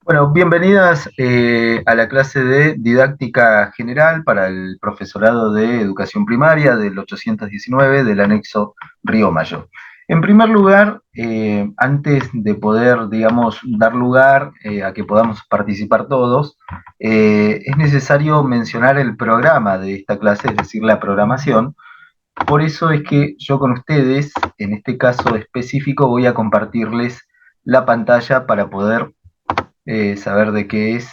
Bueno, bienvenidas a la clase de didáctica general para el profesorado de educación primaria del 819 del anexo Río Mayo. En primer lugar, antes de poder, digamos, dar lugar a que podamos participar todos, es necesario mencionar el programa de esta clase, es decir, la programación. Por eso es que yo con ustedes, en este caso específico, voy a compartirles la pantalla para poder saber de qué es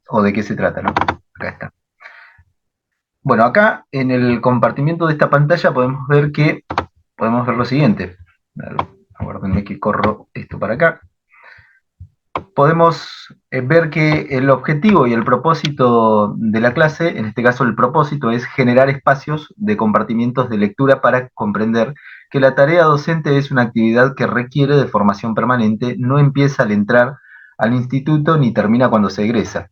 o de qué se trata, ¿no? Acá está. Bueno, acá en el compartimiento de esta pantalla podemos ver lo siguiente. Aguárdenme que corro esto para acá. Podemos ver que el objetivo y el propósito de la clase, en este caso el propósito, es generar espacios de compartimientos de lectura para comprender que la tarea docente es una actividad que requiere de formación permanente, no empieza al entrar al instituto ni termina cuando se egresa.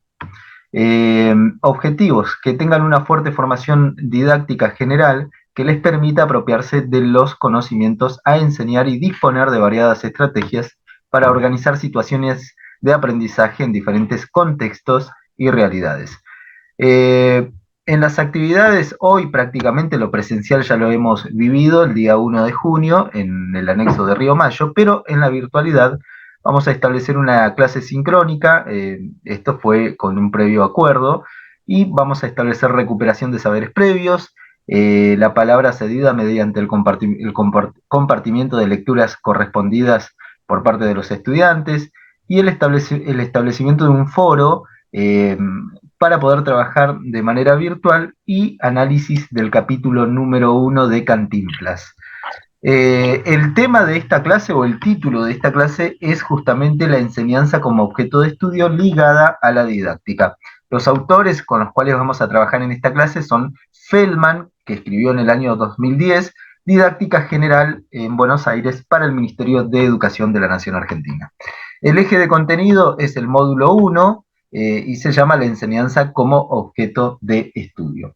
Objetivos, que tengan una fuerte formación didáctica general que les permita apropiarse de los conocimientos a enseñar y disponer de variadas estrategias para organizar situaciones de aprendizaje en diferentes contextos y realidades. Eh, en las actividades, hoy prácticamente lo presencial ya lo hemos vivido el día 1 de junio en el anexo de Río Mayo, pero en la virtualidad vamos a establecer una clase sincrónica, esto fue con un previo acuerdo, y vamos a establecer recuperación de saberes previos, la palabra cedida mediante compartimiento de lecturas correspondidas por parte de los estudiantes y el establecimiento de un foro para poder trabajar de manera virtual y análisis del capítulo número 1 de Cantinflas. El tema de esta clase o el título de esta clase es justamente la enseñanza como objeto de estudio ligada a la didáctica. Los autores con los cuales vamos a trabajar en esta clase son Feldman, que escribió en el año 2010, Didáctica General en Buenos Aires para el Ministerio de Educación de la Nación Argentina. El eje de contenido es el módulo 1 y se llama la enseñanza como objeto de estudio.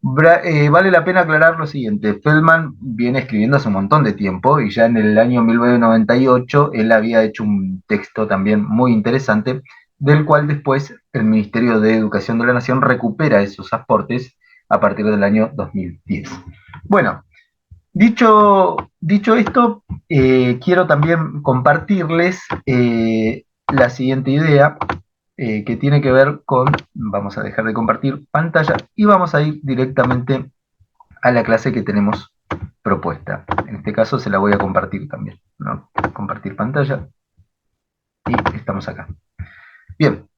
Vale la pena aclarar lo siguiente, Feldman viene escribiendo hace un montón de tiempo y ya en el año 1998 él había hecho un texto también muy interesante del cual después el Ministerio de Educación de la Nación recupera esos aportes a partir del año 2010. Bueno, dicho esto, quiero también compartirles la siguiente idea que tiene que ver con, vamos a dejar de compartir pantalla y vamos a ir directamente a la clase que tenemos propuesta. En este caso se la voy a compartir también, ¿no? Compartir pantalla y estamos acá. Bien,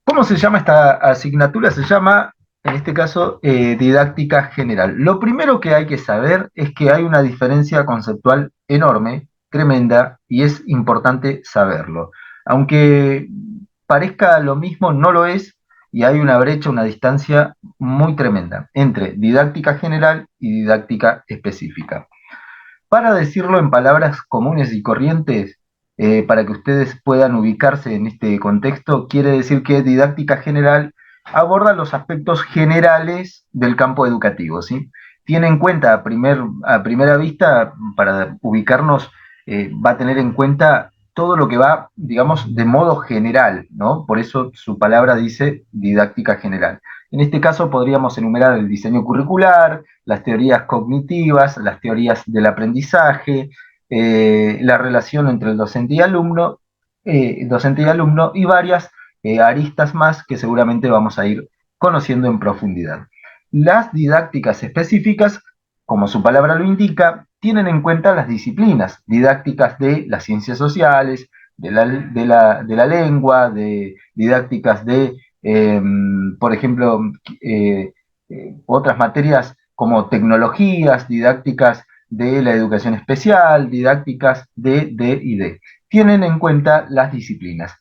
¿cómo se llama esta asignatura? Se llama, en este caso, didáctica general. Lo primero que hay que saber es que hay una diferencia conceptual enorme, tremenda, y es importante saberlo. Aunque parezca lo mismo, no lo es, y hay una brecha, una distancia muy tremenda entre didáctica general y didáctica específica. Para decirlo en palabras comunes y corrientes, para que ustedes puedan ubicarse en este contexto, quiere decir que didáctica general aborda los aspectos generales del campo educativo, ¿sí? Tiene en cuenta a primera vista, para ubicarnos, va a tener en cuenta todo lo que va, digamos, de modo general, ¿no? Por eso su palabra dice didáctica general. En este caso podríamos enumerar el diseño curricular, las teorías cognitivas, las teorías del aprendizaje, la relación entre el docente y alumno y varias aristas más que seguramente vamos a ir conociendo en profundidad. Las didácticas específicas, como su palabra lo indica, tienen en cuenta las disciplinas didácticas de las ciencias sociales, de la lengua, de didácticas de, por ejemplo, otras materias como tecnologías, didácticas de la educación especial, didácticas de D y D. Tienen en cuenta las disciplinas.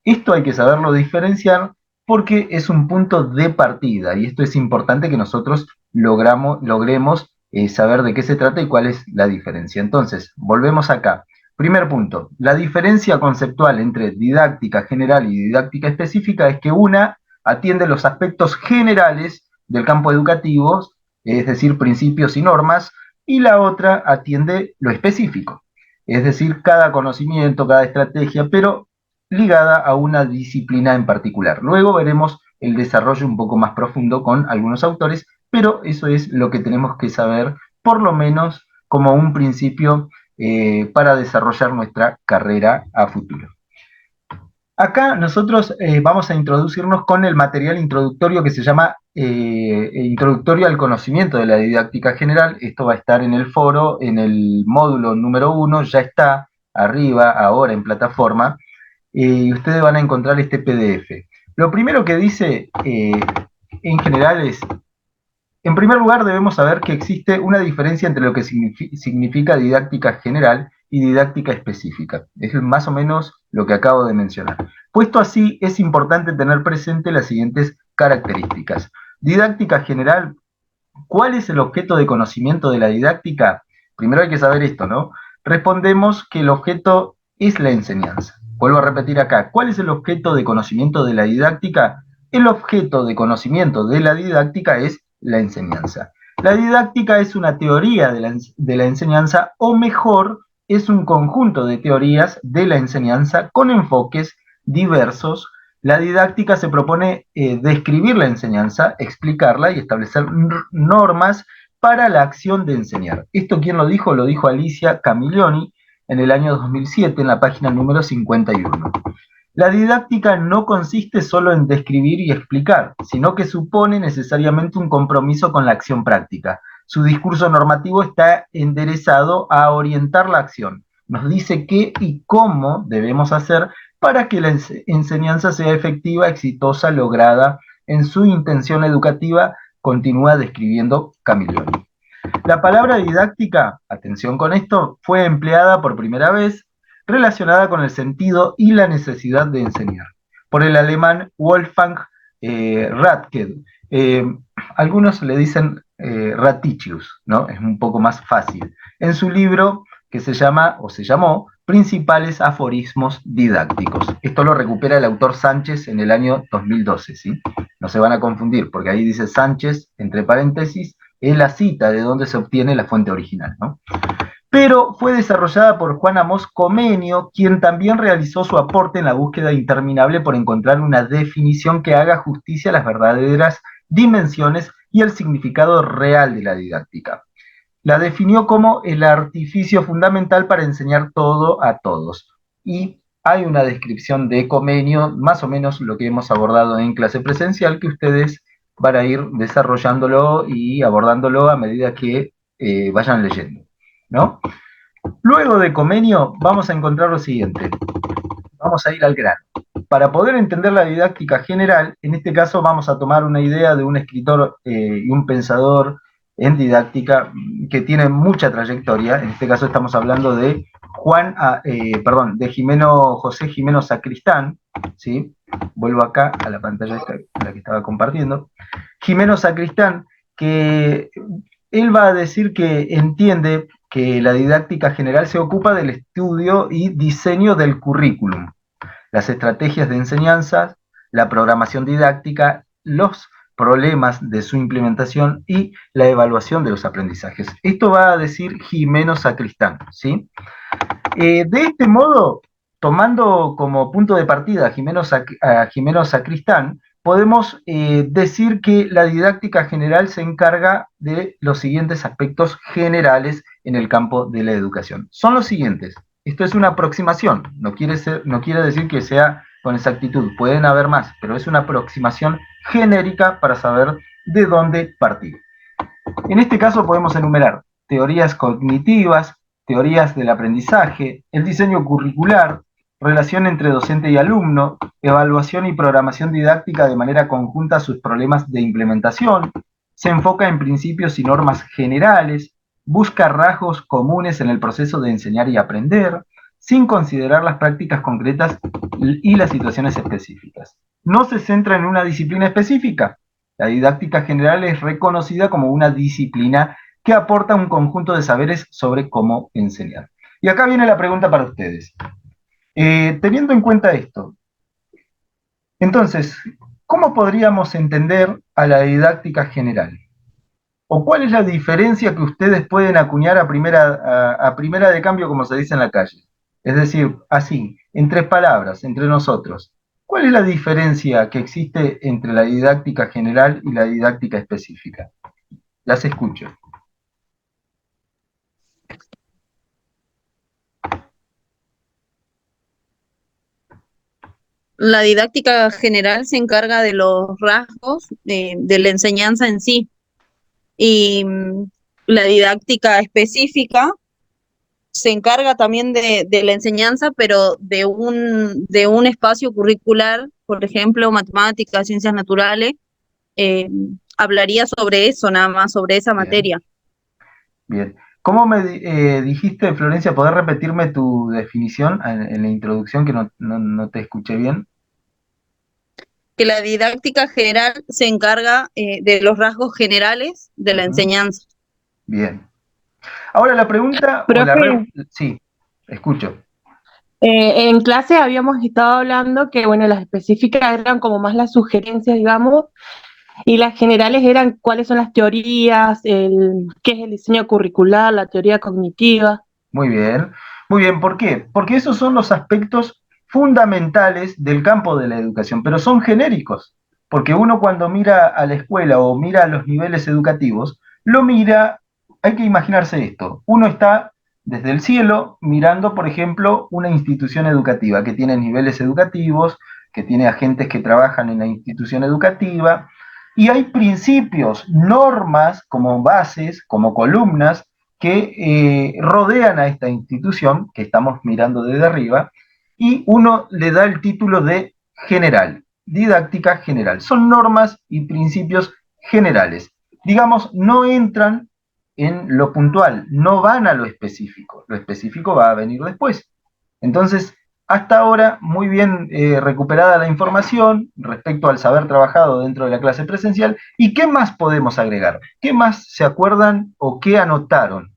Esto hay que saberlo diferenciar porque es un punto de partida y esto es importante que nosotros logremos saber de qué se trata y cuál es la diferencia. Entonces, volvemos acá. Primer punto, la diferencia conceptual entre didáctica general y didáctica específica es que una atiende los aspectos generales del campo educativo, es decir, principios y normas, y la otra atiende lo específico, es decir, cada conocimiento, cada estrategia, pero ligada a una disciplina en particular. Luego veremos el desarrollo un poco más profundo con algunos autores, pero eso es lo que tenemos que saber, por lo menos como un principio para desarrollar nuestra carrera a futuro. Acá nosotros vamos a introducirnos con el material introductorio que se llama Introductorio al conocimiento de la didáctica general. Esto va a estar en el foro, en el módulo número 1, ya está arriba ahora en plataforma, y ustedes van a encontrar este PDF. Lo primero que dice en general es, en primer lugar debemos saber que existe una diferencia entre lo que significa didáctica general y didáctica específica. Es más o menos lo que acabo de mencionar. Puesto así, es importante tener presente las siguientes características. Didáctica general, ¿cuál es el objeto de conocimiento de la didáctica? Primero hay que saber esto, ¿no? Respondemos que el objeto es la enseñanza. Vuelvo a repetir acá, ¿cuál es el objeto de conocimiento de la didáctica? El objeto de conocimiento de la didáctica es la enseñanza. La didáctica es una teoría de la enseñanza, o mejor, es un conjunto de teorías de la enseñanza con enfoques diversos. La didáctica se propone describir la enseñanza, explicarla y establecer normas para la acción de enseñar. ¿Esto quién lo dijo? Lo dijo Alicia Camiglioni en el año 2007 en la página número 51. La didáctica no consiste solo en describir y explicar, sino que supone necesariamente un compromiso con la acción práctica. Su discurso normativo está enderezado a orientar la acción. Nos dice qué y cómo debemos hacer para que la enseñanza sea efectiva, exitosa, lograda en su intención educativa, continúa describiendo Camiglioni. La palabra didáctica, atención con esto, fue empleada por primera vez relacionada con el sentido y la necesidad de enseñar, por el alemán Wolfgang Ratke. Algunos le dicen Ratitius, ¿no? Es un poco más fácil. En su libro que se llama, o se llamó, Principales aforismos didácticos. Esto lo recupera el autor Sánchez en el año 2012, ¿sí? No se van a confundir, porque ahí dice Sánchez, entre paréntesis, es la cita de donde se obtiene la fuente original, ¿no? Pero fue desarrollada por Juan Amos Comenio, quien también realizó su aporte en la búsqueda interminable por encontrar una definición que haga justicia a las verdaderas dimensiones y el significado real de la didáctica. La definió como el artificio fundamental para enseñar todo a todos. Y hay una descripción de Comenio, más o menos lo que hemos abordado en clase presencial, que ustedes van a ir desarrollándolo y abordándolo a medida que vayan leyendo, ¿no? Luego de Comenio vamos a encontrar lo siguiente. Vamos a ir al grano. Para poder entender la didáctica general, en este caso vamos a tomar una idea de un escritor y un pensador en didáctica que tiene mucha trayectoria. En este caso estamos hablando de José Jimeno Sacristán, ¿sí? Vuelvo acá a la pantalla la que estaba compartiendo. Jimeno Sacristán, que él va a decir que entiende que la didáctica general se ocupa del estudio y diseño del currículum, las estrategias de enseñanza, la programación didáctica, los problemas de su implementación y la evaluación de los aprendizajes. Esto va a decir Jimeno Sacristán, ¿sí? De este modo, tomando como punto de partida a Jimeno Sacristán, podemos decir que la didáctica general se encarga de los siguientes aspectos generales en el campo de la educación. Son los siguientes. Esto es una aproximación, no quiere decir que sea con exactitud, pueden haber más, pero es una aproximación genérica para saber de dónde partir. En este caso podemos enumerar teorías cognitivas, teorías del aprendizaje, el diseño curricular, relación entre docente y alumno, evaluación y programación didáctica de manera conjunta a sus problemas de implementación, se enfoca en principios y normas generales, busca rasgos comunes en el proceso de enseñar y aprender, sin considerar las prácticas concretas y las situaciones específicas. No se centra en una disciplina específica. La didáctica general es reconocida como una disciplina que aporta un conjunto de saberes sobre cómo enseñar. Y acá viene la pregunta para ustedes. Teniendo en cuenta esto, entonces, ¿cómo podríamos entender a la didáctica general? ¿O cuál es la diferencia que ustedes pueden acuñar a primera de cambio, como se dice en la calle? Es decir, así, en tres palabras, entre nosotros, ¿cuál es la diferencia que existe entre la didáctica general y la didáctica específica? Las escucho. La didáctica general se encarga de los rasgos de la enseñanza en sí y la didáctica específica se encarga también de la enseñanza, pero de un espacio curricular, por ejemplo, matemáticas, ciencias naturales, eh, hablaría sobre eso, nada más, sobre esa Bien, materia. bien. ¿Cómo me dijiste, Florencia, podés repetirme tu definición en la introducción que no te escuché bien? Que la didáctica general se encarga de los rasgos generales de la Ujú. enseñanza. Bien. Ahora la pregunta o la... Profe, Sí, escucho. en clase habíamos estado hablando que, bueno, las específicas eran como más las sugerencias, digamos, y las generales eran cuáles son las teorías, qué es el diseño curricular, la teoría cognitiva. Muy bien, muy bien. ¿Por qué? Porque esos son los aspectos fundamentales del campo de la educación, pero son genéricos. Porque uno cuando mira a la escuela o mira a los niveles educativos, lo mira, hay que imaginarse esto. Uno está desde el cielo mirando, por ejemplo, una institución educativa que tiene niveles educativos, que tiene agentes que trabajan en la institución educativa, y hay principios, normas como bases, como columnas, que rodean a esta institución que estamos mirando desde arriba y uno le da el título de general, didáctica general. Son normas y principios generales. Digamos, no entran en lo puntual, no van a lo específico va a venir después. Entonces, hasta ahora, muy bien recuperada la información respecto al saber trabajado dentro de la clase presencial. ¿Y qué más podemos agregar? ¿Qué más se acuerdan o qué anotaron?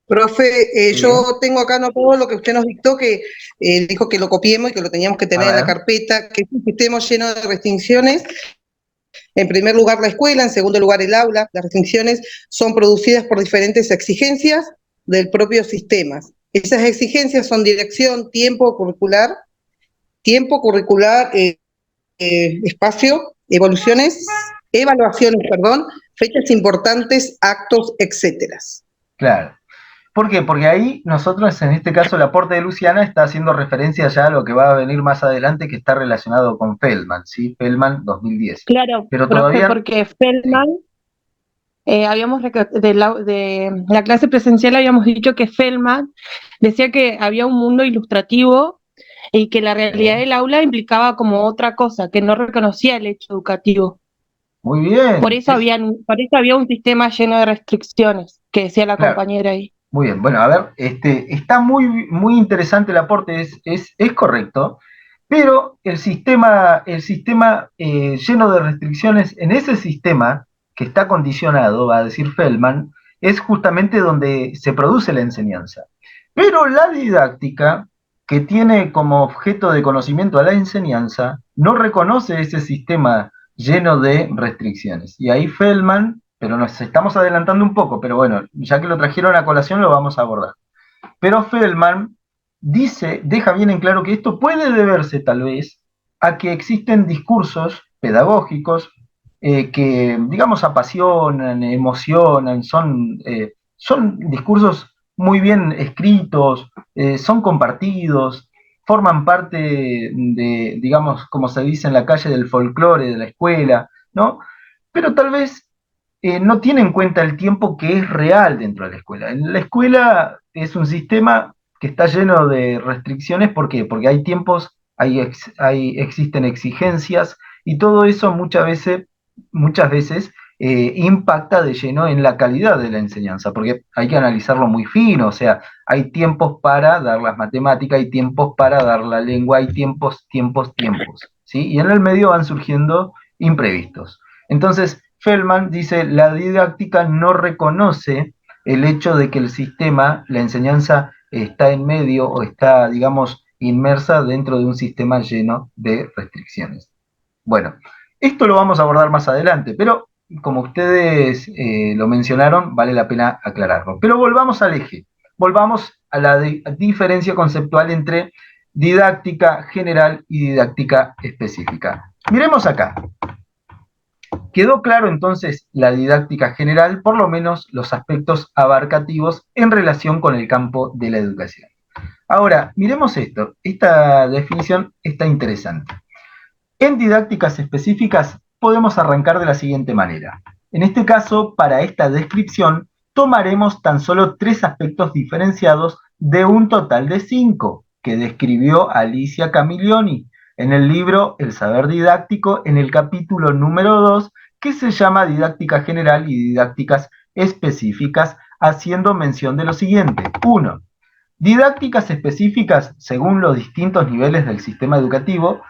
Profe, Sí, yo tengo acá anotado lo que usted nos dictó, que dijo que lo copiemos y que lo teníamos que a tener en la ver, carpeta, que es un sistema lleno de restricciones. En primer lugar, la escuela, en segundo lugar, el aula. Las restricciones son producidas por diferentes exigencias del propio sistema. Esas exigencias son dirección, tiempo curricular, espacio, evaluaciones, perdón, fechas importantes, actos, etcétera. claro. ¿Por qué? Porque ahí nosotros, en este caso, el aporte de Luciana está haciendo referencia ya a lo que va a venir más adelante, que está relacionado con Feldman, ¿sí? Feldman 2010. Claro, Pero profe, todavía, porque sí, Feldman, de la clase presencial habíamos dicho que Feldman decía que había un mundo ilustrativo y que la realidad sí. del aula implicaba como otra cosa, que no reconocía el hecho educativo. Muy bien, Por eso había un sistema lleno de restricciones, que decía la claro. compañera ahí. Muy bien, bueno, a ver, está muy interesante el aporte, es correcto, pero el sistema lleno de restricciones, en ese sistema que está condicionado, va a decir Feldman, es justamente donde se produce la enseñanza. Pero la didáctica, que tiene como objeto de conocimiento a la enseñanza, no reconoce ese sistema lleno de restricciones. Y ahí Feldman, pero nos estamos adelantando un poco, pero bueno, ya que lo trajeron a colación lo vamos a abordar. Pero Feldman deja bien en claro que esto puede deberse tal vez a que existen discursos pedagógicos que, digamos, apasionan, emocionan, son discursos muy bien escritos, son compartidos, forman parte de, digamos, como se dice en la calle, del folclore de la escuela, ¿no? Pero tal vez no tiene en cuenta el tiempo que es real dentro de la escuela. En la escuela es un sistema que está lleno de restricciones. ¿Por qué? Porque hay tiempos, existen exigencias y todo eso muchas veces impacta de lleno en la calidad de la enseñanza, porque hay que analizarlo muy fino, o sea, hay tiempos para dar las matemáticas, hay tiempos para dar la lengua, hay tiempos, ¿sí? Y en el medio van surgiendo imprevistos. Entonces, Feldman dice, la didáctica no reconoce el hecho de que el sistema, la enseñanza, está en medio o está, digamos, inmersa dentro de un sistema lleno de restricciones. Bueno, esto lo vamos a abordar más adelante, pero como ustedes lo mencionaron, vale la pena aclararlo. Pero volvamos al eje, volvamos a la diferencia conceptual entre didáctica general y didáctica específica. Miremos acá. Quedó claro entonces la didáctica general, por lo menos los aspectos abarcativos en relación con el campo de la educación. Ahora, miremos esto. Esta definición está interesante. En didácticas específicas podemos arrancar de la siguiente manera. En este caso, para esta descripción, tomaremos tan solo 3 aspectos diferenciados de un total de 5 que describió Alicia Camiglioni en el libro El saber didáctico, en el capítulo número 2, que se llama Didáctica General y Didácticas Específicas, haciendo mención de lo siguiente. 1. Didácticas específicas según los distintos niveles del sistema educativo.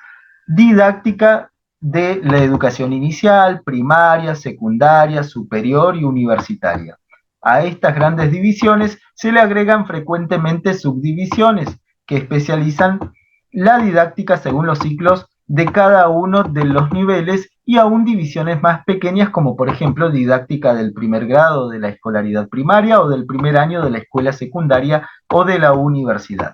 Didáctica de la educación inicial, primaria, secundaria, superior y universitaria. A estas grandes divisiones se le agregan frecuentemente subdivisiones que especializan la didáctica según los ciclos de cada uno de los niveles y aún divisiones más pequeñas como por ejemplo didáctica del primer grado de la escolaridad primaria o del primer año de la escuela secundaria o de la universidad.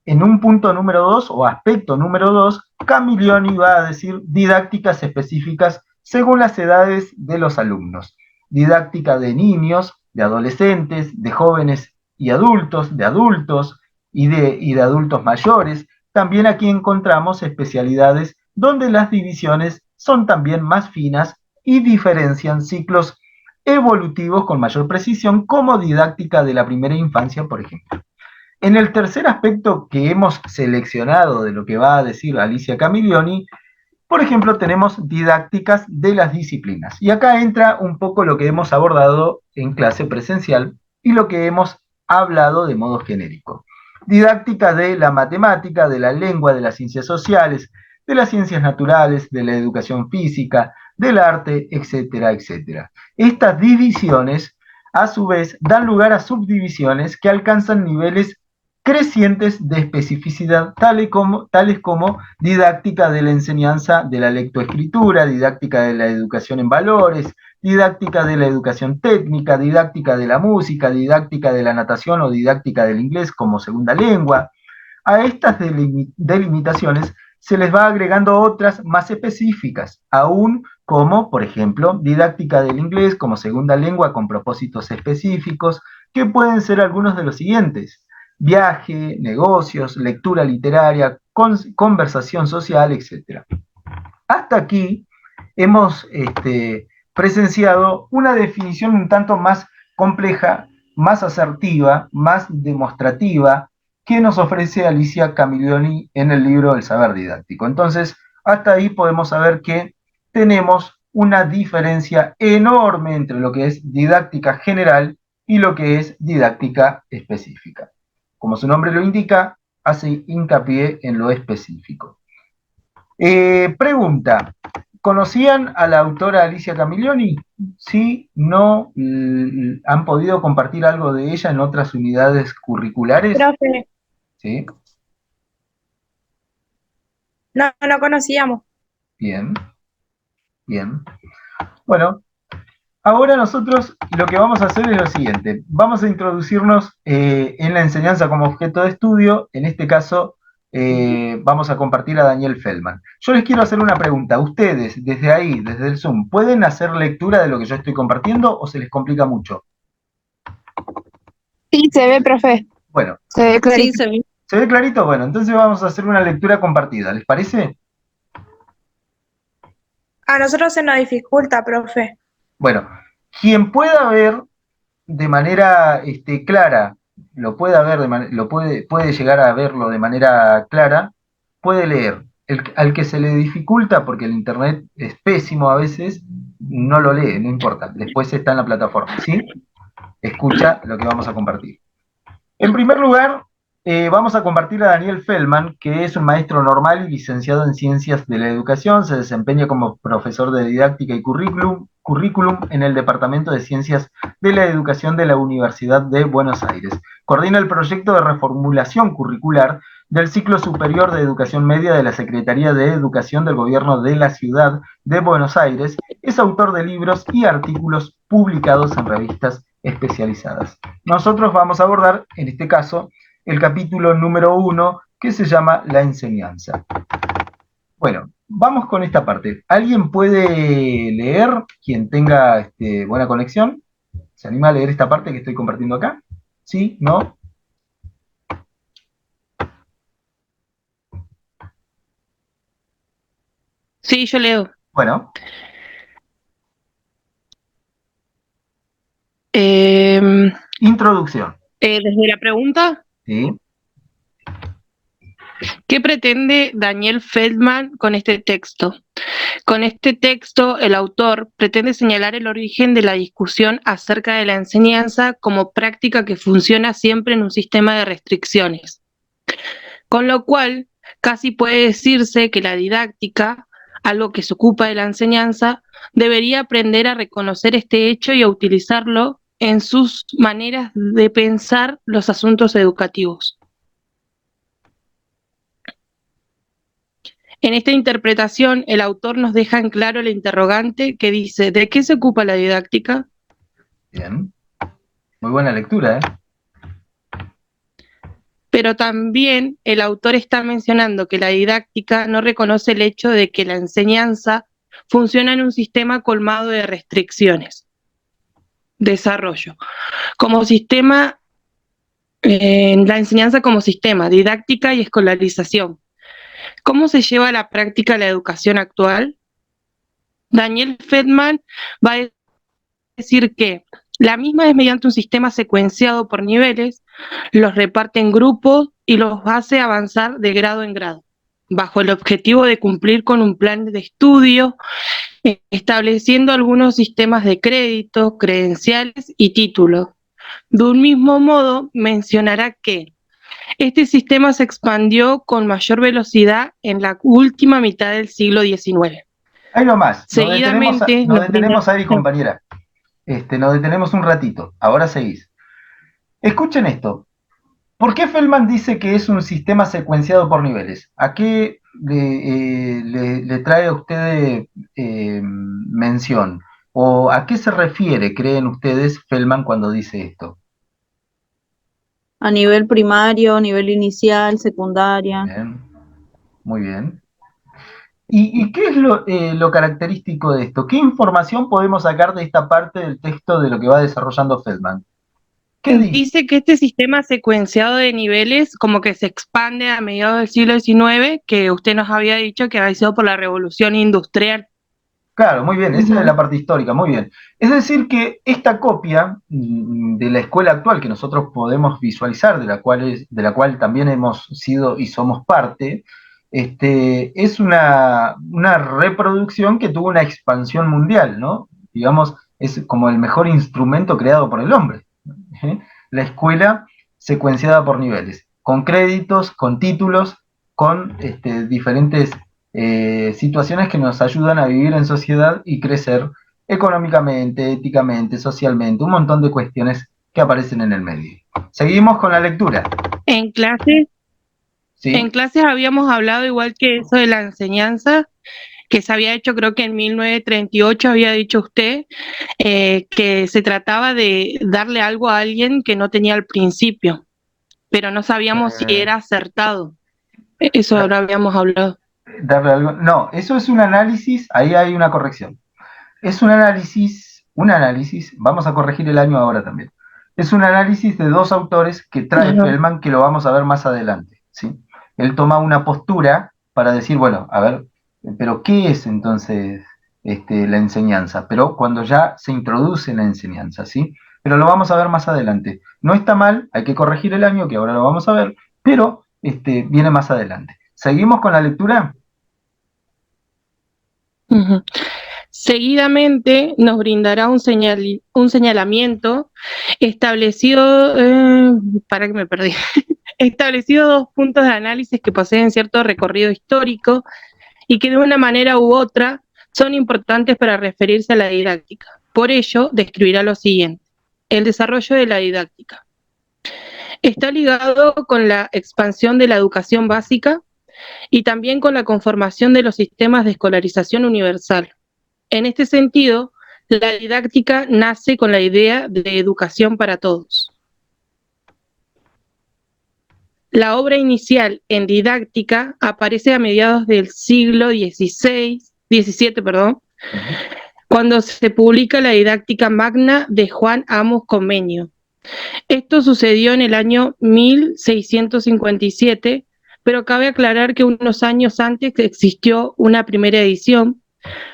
En un punto número 2 o aspecto número 2, Camiglioni va a decir didácticas específicas según las edades de los alumnos. Didáctica de niños, de adolescentes, de jóvenes y adultos, y de adultos mayores. También aquí encontramos especialidades donde las divisiones son también más finas y diferencian ciclos evolutivos con mayor precisión, como didáctica de la primera infancia, por ejemplo. En el tercer aspecto que hemos seleccionado de lo que va a decir Alicia Camiglioni, por ejemplo, tenemos didácticas de las disciplinas. Y acá entra un poco lo que hemos abordado en clase presencial y lo que hemos hablado de modo genérico. Didáctica de la matemática, de la lengua, de las ciencias sociales, de las ciencias naturales, de la educación física, del arte, etcétera, etcétera. Estas divisiones, a su vez, dan lugar a subdivisiones que alcanzan niveles crecientes de especificidad, tales como didáctica de la enseñanza de la lectoescritura, didáctica de la educación en valores, didáctica de la educación técnica, didáctica de la música, didáctica de la natación o didáctica del inglés como segunda lengua. A estas delimitaciones se les va agregando otras más específicas, aún como, por ejemplo, didáctica del inglés como segunda lengua con propósitos específicos, que pueden ser algunos de los siguientes: viaje, negocios, lectura literaria, conversación social, etc. Hasta aquí hemos presenciado una definición un tanto más compleja, más asertiva, más demostrativa, que nos ofrece Alicia Camiglioni en el libro El saber didáctico. Entonces, hasta ahí podemos saber que tenemos una diferencia enorme entre lo que es didáctica general y lo que es didáctica específica. Como su nombre lo indica, hace hincapié en lo específico. Pregunta: ¿conocían a la autora Alicia Camiglioni? ¿Sí? ¿No? ¿Han podido compartir algo de ella en otras unidades curriculares? Profe, ¿Sí? no conocíamos. Bien. Bien. Bueno, ahora nosotros lo que vamos a hacer es lo siguiente. Vamos a introducirnos en la enseñanza como objeto de estudio. En este caso, vamos a compartir a Daniel Feldman. Yo les quiero hacer una pregunta. ¿Ustedes, desde ahí, desde el Zoom, pueden hacer lectura de lo que yo estoy compartiendo o se les complica mucho? Sí, se ve, profe. Bueno. Se ve clarito. Sí, se ve. ¿Se ve clarito? Bueno, entonces vamos a hacer una lectura compartida. ¿Les parece? A nosotros se nos dificulta, profe. Bueno, quien pueda ver de manera clara, puede llegar a verlo de manera clara, puede leer. Al que se le dificulta, porque el internet es pésimo a veces, no lo lee, no importa. Después está en la plataforma, ¿sí? Escucha lo que vamos a compartir. En primer lugar, vamos a compartir a Daniel Feldman, que es un maestro normal y licenciado en Ciencias de la Educación. Se desempeña como profesor de didáctica y currículum en el Departamento de Ciencias de la Educación de la Universidad de Buenos Aires. Coordina el proyecto de reformulación curricular del ciclo superior de educación media de la Secretaría de Educación del Gobierno de la Ciudad de Buenos Aires. Es autor de libros y artículos publicados en revistas especializadas. Nosotros vamos a abordar, en este caso, el capítulo número 1, que se llama La enseñanza. Bueno, vamos con esta parte. ¿Alguien puede leer, quien tenga buena conexión? ¿Se anima a leer esta parte que estoy compartiendo acá? ¿Sí? ¿No? Sí, yo leo. Bueno, introducción. Desde la pregunta, ¿Sí? ¿qué pretende Daniel Feldman con este texto? Con este texto, el autor pretende señalar el origen de la discusión acerca de la enseñanza como práctica que funciona siempre en un sistema de restricciones. Con lo cual, casi puede decirse que la didáctica, algo que se ocupa de la enseñanza, debería aprender a reconocer este hecho y a utilizarlo en sus maneras de pensar los asuntos educativos. En esta interpretación, el autor nos deja en claro el interrogante que dice: ¿de qué se ocupa la didáctica? Bien. Muy buena lectura, ¿eh? Pero también el autor está mencionando que la didáctica no reconoce el hecho de que la enseñanza funciona en un sistema colmado de restricciones. Desarrollo. Como sistema, la enseñanza como sistema, didáctica y escolarización. ¿Cómo se lleva a la práctica la educación actual? Daniel Feldman va a decir que la misma es mediante un sistema secuenciado por niveles, los reparte en grupos y los hace avanzar de grado en grado, bajo el objetivo de cumplir con un plan de estudio, estableciendo algunos sistemas de crédito, credenciales y títulos. De un mismo modo, mencionará que este sistema se expandió con mayor velocidad en la última mitad del siglo XIX. Ahí nomás. Seguidamente, Nos detenemos ahí, compañera. Nos detenemos un ratito. Ahora seguís. Escuchen esto. ¿Por qué Feldman dice que es un sistema secuenciado por niveles? ¿A qué le trae a usted mención? ¿O a qué se refiere, creen ustedes, Feldman cuando dice esto? A nivel primario, nivel inicial, secundaria. Bien, muy bien. ¿Y qué es lo característico de esto? ¿Qué información podemos sacar de esta parte del texto de lo que va desarrollando Feldman? ¿Qué dice? Dice que este sistema secuenciado de niveles como que se expande a mediados del siglo XIX, que usted nos había dicho que había sido por la revolución industrial. Claro, muy bien, esa es la parte histórica, muy bien. Es decir, que esta copia de la escuela actual que nosotros podemos visualizar, de la cual también hemos sido y somos parte, es una reproducción que tuvo una expansión mundial, ¿no? Digamos, es como el mejor instrumento creado por el hombre. ¿Eh? La escuela secuenciada por niveles, con créditos, con títulos, con diferentes situaciones que nos ayudan a vivir en sociedad y crecer económicamente, éticamente, socialmente, un montón de cuestiones que aparecen en el medio. Seguimos con la lectura. En clases, ¿Sí? En clases habíamos hablado igual que eso de la enseñanza, que se había hecho, creo que en 1938 había dicho usted, que se trataba de darle algo a alguien que no tenía al principio, pero no sabíamos si era acertado. Eso lo habíamos hablado. Darle algo. No, eso es un análisis, ahí hay una corrección. Es un análisis, vamos a corregir el año ahora también. Es un análisis de dos autores que trae Feldman, que lo vamos a ver más adelante, ¿sí? Él toma una postura para decir, bueno, a ver, pero ¿qué es entonces la enseñanza? Pero cuando ya se introduce la enseñanza, ¿sí? Pero lo vamos a ver más adelante. No está mal, hay que corregir el año, que ahora lo vamos a ver, pero viene más adelante. ¿Seguimos con la lectura? Seguidamente nos brindará un señalamiento establecido, para que me perdí, establecido dos puntos de análisis que poseen cierto recorrido histórico y que de una manera u otra son importantes para referirse a la didáctica. Por ello, describirá lo siguiente. el desarrollo de la didáctica. Está ligado con la expansión de la educación básica y también con la conformación de los sistemas de escolarización universal. En este sentido, la didáctica nace con la idea de educación para todos. La obra inicial en didáctica aparece a mediados del siglo XVII, cuando se publica la Didáctica Magna de Juan Amos Comenius. Esto sucedió en el año 1657, pero cabe aclarar que unos años antes existió una primera edición,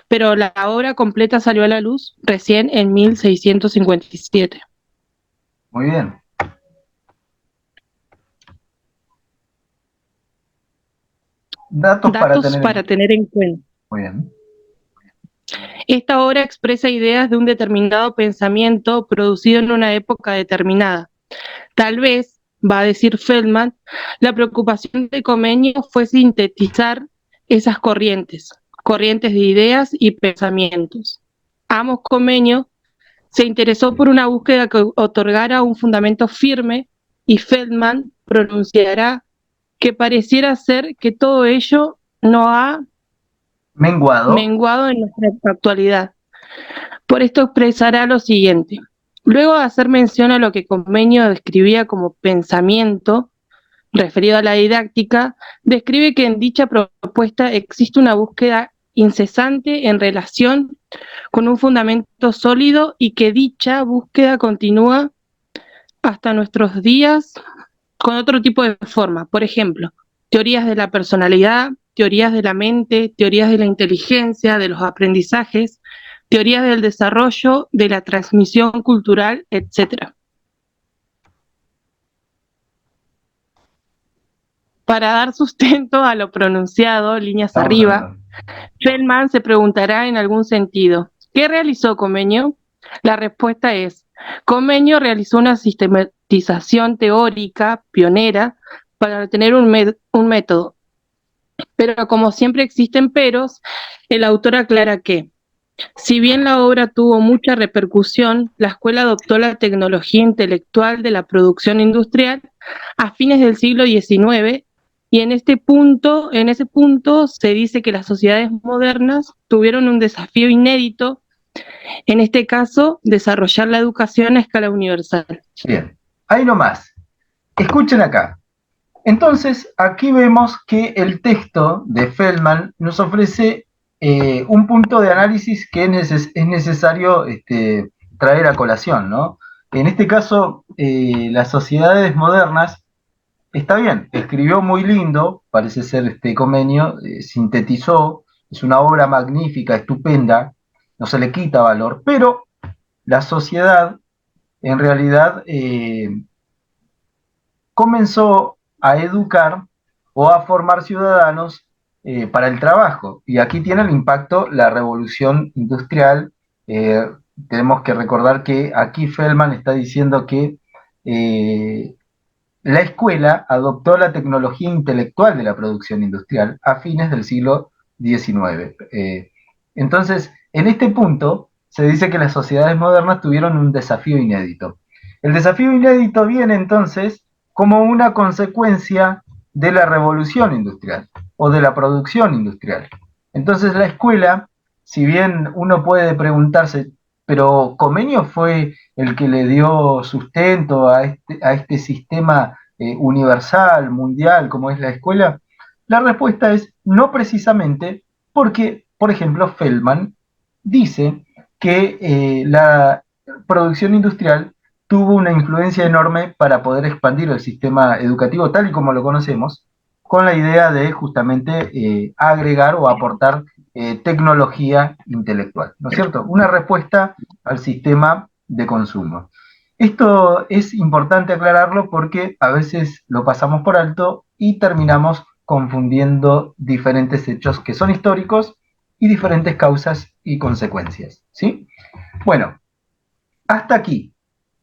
pero la obra completa salió a la luz recién en 1657. Muy bien. Datos para tener en cuenta. Muy bien. Esta obra expresa ideas de un determinado pensamiento producido en una época determinada. Tal vez, va a decir Feldman, la preocupación de Comenius fue sintetizar esas corrientes de ideas y pensamientos. Amos Comenius se interesó por una búsqueda que otorgara un fundamento firme y Feldman pronunciará que pareciera ser que todo ello no ha menguado en nuestra actualidad. Por esto expresará lo siguiente. Luego de hacer mención a lo que Comenius describía como pensamiento, referido a la didáctica, describe que en dicha propuesta existe una búsqueda incesante en relación con un fundamento sólido y que dicha búsqueda continúa hasta nuestros días con otro tipo de forma. Por ejemplo, teorías de la personalidad, teorías de la mente, teorías de la inteligencia, de los aprendizajes, teorías del desarrollo, de la transmisión cultural, etc. Para dar sustento a lo pronunciado, líneas arriba, Feldman se preguntará en algún sentido, ¿qué realizó Comenius? La respuesta es, Comenius realizó una sistematización teórica pionera para tener un método. Pero como siempre existen peros, el autor aclara que, si bien la obra tuvo mucha repercusión, la escuela adoptó la tecnología intelectual de la producción industrial a fines del siglo XIX y en ese punto se dice que las sociedades modernas tuvieron un desafío inédito, en este caso, desarrollar la educación a escala universal. Bien, ahí nomás. Escuchen acá. Entonces, aquí vemos que el texto de Feldman nos ofrece un punto de análisis que es necesario traer a colación, ¿no? En este caso, las sociedades modernas, está bien, escribió muy lindo, parece ser Comenius, sintetizó, es una obra magnífica, estupenda, no se le quita valor, pero la sociedad en realidad comenzó a educar o a formar ciudadanos para el trabajo. Y aquí tiene el impacto la revolución industrial. Tenemos que recordar que aquí Feldman está diciendo que la escuela adoptó la tecnología intelectual de la producción industrial a fines del siglo XIX. Entonces, en este punto se dice que las sociedades modernas tuvieron un desafío inédito. El desafío inédito viene entonces como una consecuencia de la revolución industrial o de la producción industrial. Entonces la escuela, si bien uno puede preguntarse, pero Comenius fue el que le dio sustento a este sistema universal, mundial, como es la escuela, la respuesta es no precisamente porque, por ejemplo, Feldman dice que la producción industrial tuvo una influencia enorme para poder expandir el sistema educativo tal y como lo conocemos, con la idea de justamente agregar o aportar tecnología intelectual, ¿no es cierto? Una respuesta al sistema de consumo. Esto es importante aclararlo porque a veces lo pasamos por alto y terminamos confundiendo diferentes hechos que son históricos y diferentes causas y consecuencias, ¿sí? Bueno, hasta aquí.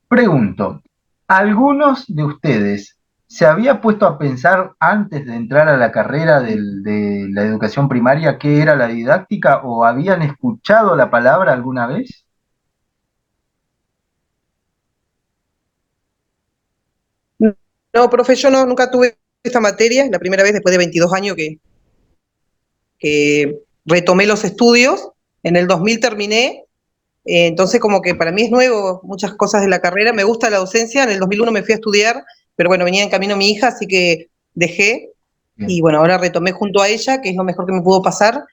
Pregunto, ¿algunos de ustedes se había puesto a pensar antes de entrar a la carrera de la educación primaria qué era la didáctica o habían escuchado la palabra alguna vez? No, profe, yo nunca tuve esta materia, es la primera vez después de 22 años que retomé los estudios. En el 2000 terminé, entonces como que para mí es nuevo muchas cosas de la carrera. Me gusta la docencia, en el 2001 me fui a estudiar, pero bueno, venía en camino mi hija, así que dejé. Bien. Y bueno, ahora retomé junto a ella, que es lo mejor que me pudo pasar.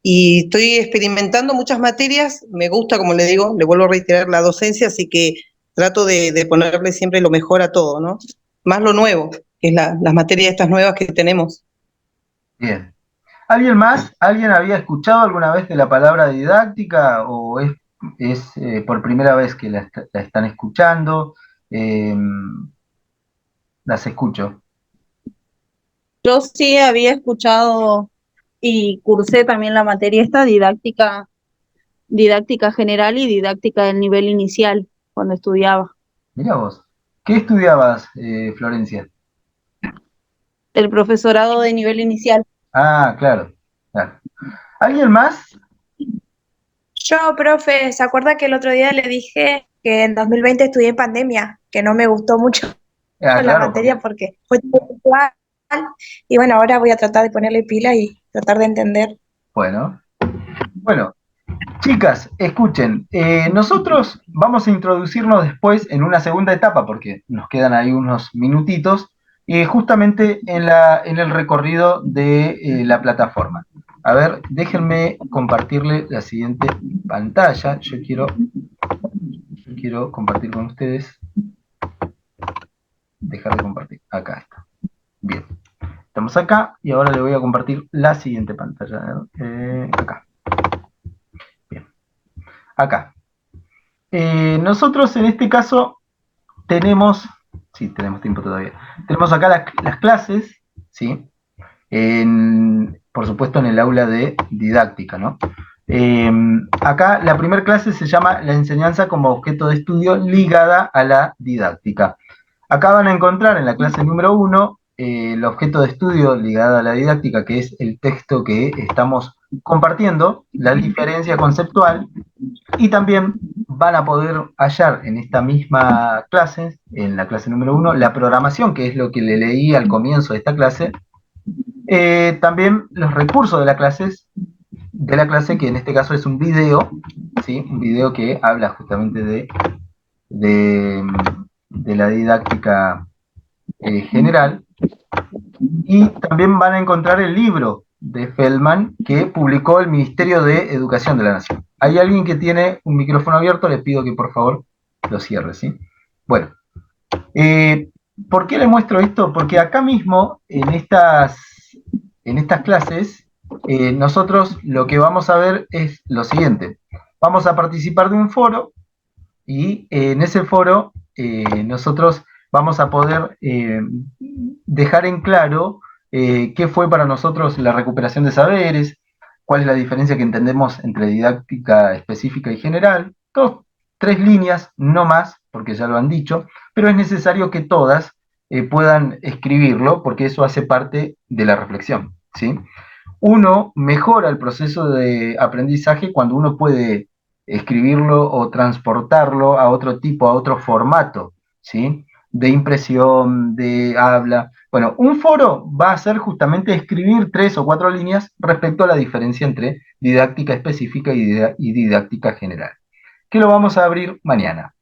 Y estoy experimentando muchas materias, me gusta, como le digo, le vuelvo a reiterar la docencia, así que trato de ponerle siempre lo mejor a todo, ¿no? Más lo nuevo, que es las materias estas nuevas que tenemos. Bien. ¿Alguien más? ¿Alguien había escuchado alguna vez de la palabra didáctica o es por primera vez que la están escuchando? Eh, las escucho. Yo sí había escuchado y cursé también la materia esta didáctica general y didáctica del nivel inicial cuando estudiaba. Mira vos. ¿Qué estudiabas, Florencia? El profesorado de nivel inicial. Ah, claro, claro. ¿Alguien más? Yo, profe, ¿se acuerda que el otro día le dije que en 2020 estudié en pandemia, que no me gustó mucho Ah, la claro, porque, materia porque fue todo virtual? Y bueno, ahora voy a tratar de ponerle pila y tratar de entender. bueno, bueno, chicas, escuchen, nosotros vamos a introducirnos después en una segunda etapa, porque nos quedan ahí unos minutitos, justamente en el recorrido de la plataforma. A ver, déjenme compartirle la siguiente pantalla. Yo quiero compartir con ustedes. Dejar de compartir. Acá está. Bien. Estamos acá y ahora le voy a compartir la siguiente pantalla. Acá. Bien. Acá. Nosotros en este caso tenemos, sí, tenemos tiempo todavía, tenemos acá las clases, ¿sí? Por supuesto en el aula de didáctica, ¿no? Acá la primera clase se llama la enseñanza como objeto de estudio ligada a la didáctica. Acá van a encontrar en la clase número 1 el objeto de estudio ligado a la didáctica, que es el texto que estamos compartiendo, la diferencia conceptual, y también van a poder hallar en esta misma clase, en la clase número 1, la programación, que es lo que le leí al comienzo de esta clase, también los recursos de la clase, que en este caso es un video, ¿sí? Un video que habla justamente de, de la didáctica general, y también van a encontrar el libro de Feldman que publicó el Ministerio de Educación de la Nación. Hay alguien que tiene un micrófono abierto, le pido que por favor lo cierre, ¿sí? Bueno, ¿por qué le muestro esto? Porque acá mismo, en estas clases, nosotros lo que vamos a ver es lo siguiente. Vamos a participar de un foro y en ese foro nosotros vamos a poder dejar en claro qué fue para nosotros la recuperación de saberes, cuál es la diferencia que entendemos entre didáctica específica y general. Tres líneas, no más, porque ya lo han dicho, pero es necesario que todas puedan escribirlo, porque eso hace parte de la reflexión, ¿sí? Uno mejora el proceso de aprendizaje cuando uno puede escribirlo o transportarlo a otro tipo, a otro formato, ¿sí? De impresión, de habla. Bueno, un foro va a ser justamente escribir 3 o 4 líneas respecto a la diferencia entre didáctica específica y didáctica general, que lo vamos a abrir mañana.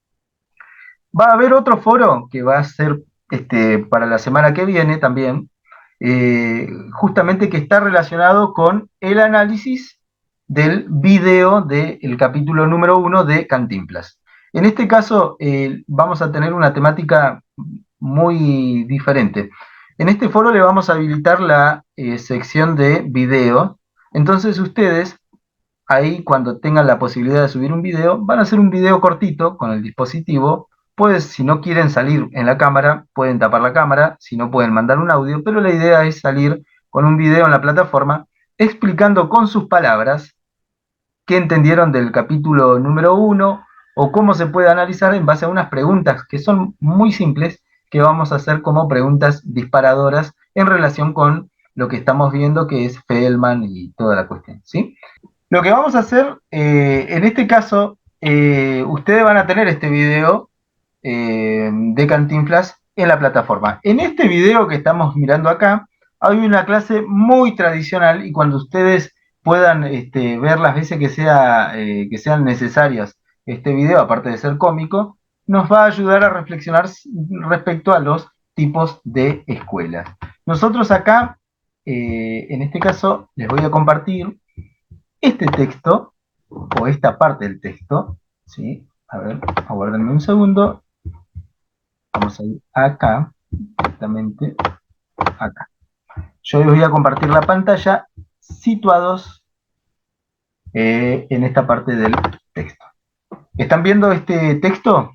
Va a haber otro foro que va a ser para la semana que viene también, justamente que está relacionado con el análisis del video del capítulo número 1 de Cantinflas. En este caso vamos a tener una temática muy diferente. En este foro le vamos a habilitar la sección de video. Entonces ustedes, ahí cuando tengan la posibilidad de subir un video, van a hacer un video cortito con el dispositivo. Pues si no quieren salir en la cámara, pueden tapar la cámara, si no pueden mandar un audio, pero la idea es salir con un video en la plataforma explicando con sus palabras qué entendieron del capítulo número 1 o cómo se puede analizar en base a unas preguntas que son muy simples, que vamos a hacer como preguntas disparadoras en relación con lo que estamos viendo, que es Feldman y toda la cuestión, ¿sí? Lo que vamos a hacer, en este caso, ustedes van a tener este video de Cantinflas en la plataforma. En este video que estamos mirando acá, hay una clase muy tradicional y cuando ustedes puedan ver las veces que sean necesarias este video, aparte de ser cómico, nos va a ayudar a reflexionar respecto a los tipos de escuelas. Nosotros acá, en este caso, les voy a compartir este texto, o esta parte del texto, ¿sí? A ver, aguárdenme un segundo. Vamos a ir acá, directamente acá. Yo les voy a compartir la pantalla situados en esta parte del texto. ¿Están viendo este texto?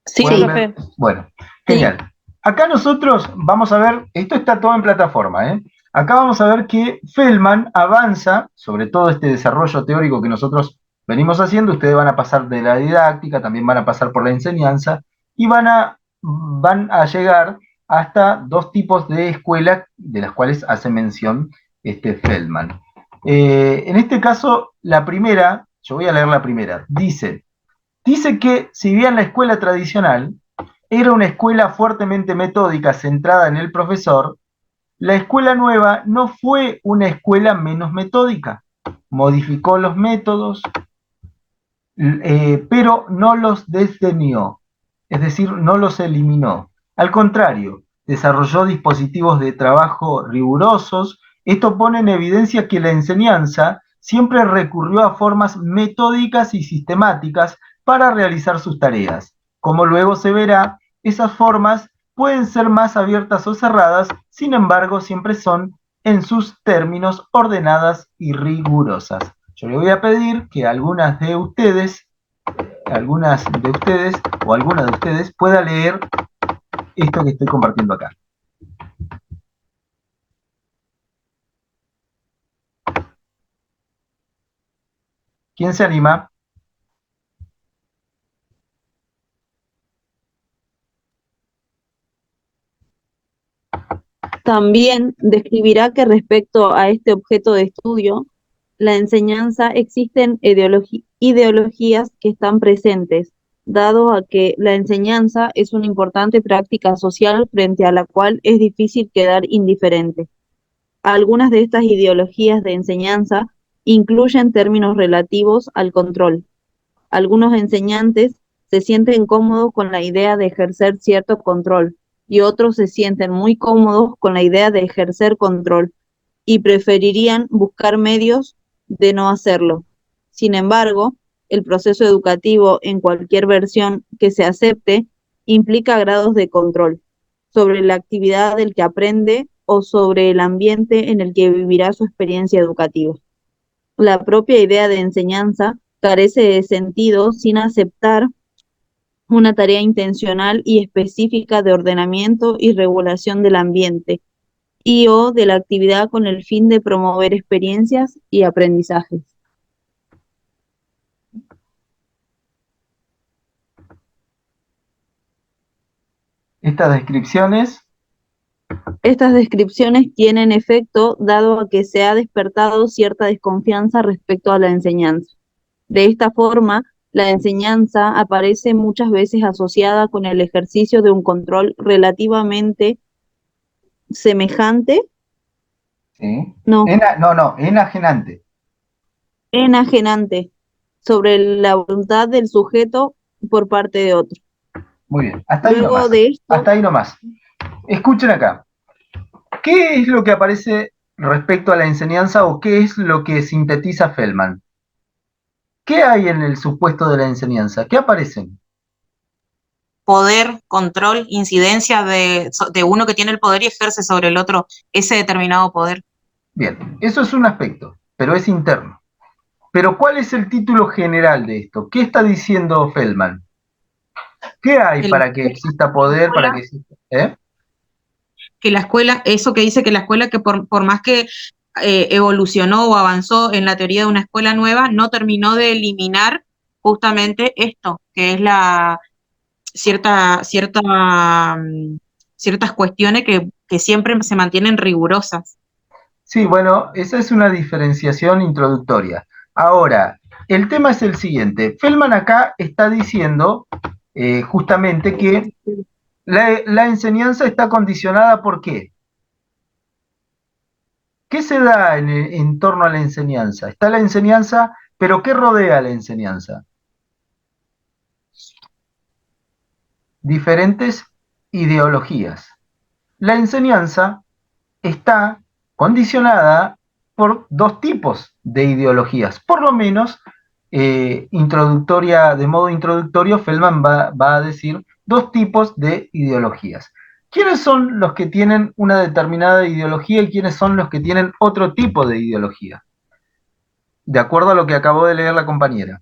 Sí, ¿Pueden profe. ver? Bueno, genial. Acá nosotros vamos a ver, esto está todo en plataforma, ¿eh? Acá vamos a ver que Feldman avanza sobre todo este desarrollo teórico que nosotros venimos haciendo. Ustedes van a pasar de la didáctica, también van a pasar por la enseñanza y van a llegar hasta dos tipos de escuelas de las cuales hace mención Feldman. En este caso, la primera, yo voy a leer la primera, dice que si bien la escuela tradicional era una escuela fuertemente metódica centrada en el profesor, la escuela nueva no fue una escuela menos metódica. Modificó los métodos, pero no los desdeñó, es decir, no los eliminó. Al contrario, desarrolló dispositivos de trabajo rigurosos. Esto pone en evidencia que la enseñanza siempre recurrió a formas metódicas y sistemáticas para realizar sus tareas. Como luego se verá, esas formas pueden ser más abiertas o cerradas, sin embargo, siempre son, en sus términos, ordenadas y rigurosas. Yo le voy a pedir que alguna de ustedes o alguna de ustedes pueda leer esto que estoy compartiendo acá. ¿Quién se anima? También describirá que respecto a este objeto de estudio, la enseñanza, existen ideologías que están presentes, dado a que la enseñanza es una importante práctica social frente a la cual es difícil quedar indiferente. Algunas de estas ideologías de enseñanza incluyen términos relativos al control. Algunos enseñantes se sienten cómodos con la idea de ejercer cierto control y otros se sienten muy cómodos con la idea de ejercer control y preferirían buscar medios de no hacerlo. Sin embargo, el proceso educativo en cualquier versión que se acepte implica grados de control sobre la actividad del que aprende o sobre el ambiente en el que vivirá su experiencia educativa. La propia idea de enseñanza carece de sentido sin aceptar una tarea intencional y específica de ordenamiento y regulación del ambiente y o de la actividad con el fin de promover experiencias y aprendizajes. Estas descripciones tienen efecto dado a que se ha despertado cierta desconfianza respecto a la enseñanza. De esta forma, la enseñanza aparece muchas veces asociada con el ejercicio de un control relativamente semejante, ¿Sí? no, Enajenante. enajenante, sobre la voluntad del sujeto por parte de otro. Muy bien, hasta ahí Luego nomás. de esto, Hasta ahí nomás. Escuchen acá. ¿Qué es lo que aparece respecto a la enseñanza o qué es lo que sintetiza Feldman? ¿Qué hay en el supuesto de la enseñanza? ¿Qué aparecen? Poder, control, incidencia de uno que tiene el poder y ejerce sobre el otro ese determinado poder. Bien, eso es un aspecto, pero es interno. Pero ¿cuál es el título general de esto? ¿Qué está diciendo Feldman? ¿Qué hay para que exista poder, para que exista? Que la escuela, eso que dice que la escuela que por más que evolucionó o avanzó en la teoría de una escuela nueva, no terminó de eliminar justamente esto, que es la ciertas cuestiones que siempre se mantienen rigurosas. Sí, bueno, esa es una diferenciación introductoria. Ahora, el tema es el siguiente. Feldman acá está diciendo justamente que la enseñanza está condicionada ¿por qué? ¿Qué se da en torno a la enseñanza? Está la enseñanza, pero ¿qué rodea la enseñanza? Diferentes ideologías. La enseñanza está condicionada por dos tipos de ideologías. Por lo menos, de modo introductorio, Feldman va a decir dos tipos de ideologías. ¿Quiénes son los que tienen una determinada ideología y quiénes son los que tienen otro tipo de ideología? De acuerdo a lo que acabó de leer la compañera.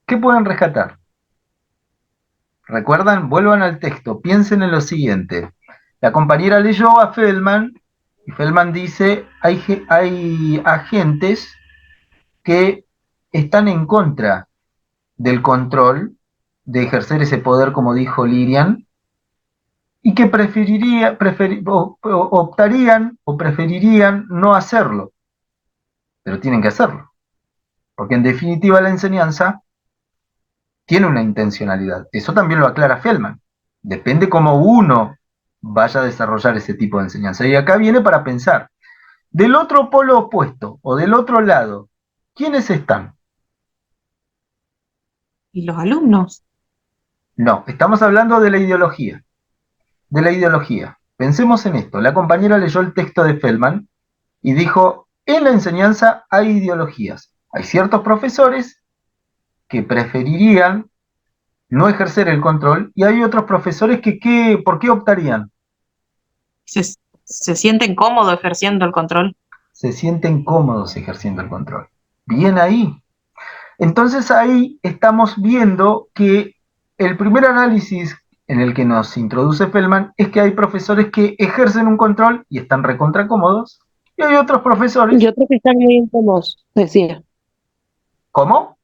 ¿Qué pueden rescatar? ¿Recuerdan? Vuelvan al texto, piensen en lo siguiente. La compañera leyó a Feldman y Feldman dice, hay agentes que están en contra del control, de ejercer ese poder, como dijo Lirian, y que optarían o preferirían no hacerlo, pero tienen que hacerlo, porque en definitiva la enseñanza tiene una intencionalidad. Eso también lo aclara Feldman. Depende cómo uno vaya a desarrollar ese tipo de enseñanza. Y acá viene para pensar, del otro polo opuesto o del otro lado, ¿quiénes están? ¿Y los alumnos? No, estamos hablando de la ideología. De la ideología. Pensemos en esto. La compañera leyó el texto de Feldman y dijo, en la enseñanza hay ideologías. Hay ciertos profesores que preferirían no ejercer el control y hay otros profesores que ¿por qué optarían? Se sienten cómodos ejerciendo el control. Se sienten cómodos ejerciendo el control. Bien ahí. Entonces ahí estamos viendo que el primer análisis en el que nos introduce Feldman es que hay profesores que ejercen un control y están recontra cómodos y hay otros profesores... Y otros que están muy incómodos, decía. ¿Cómo?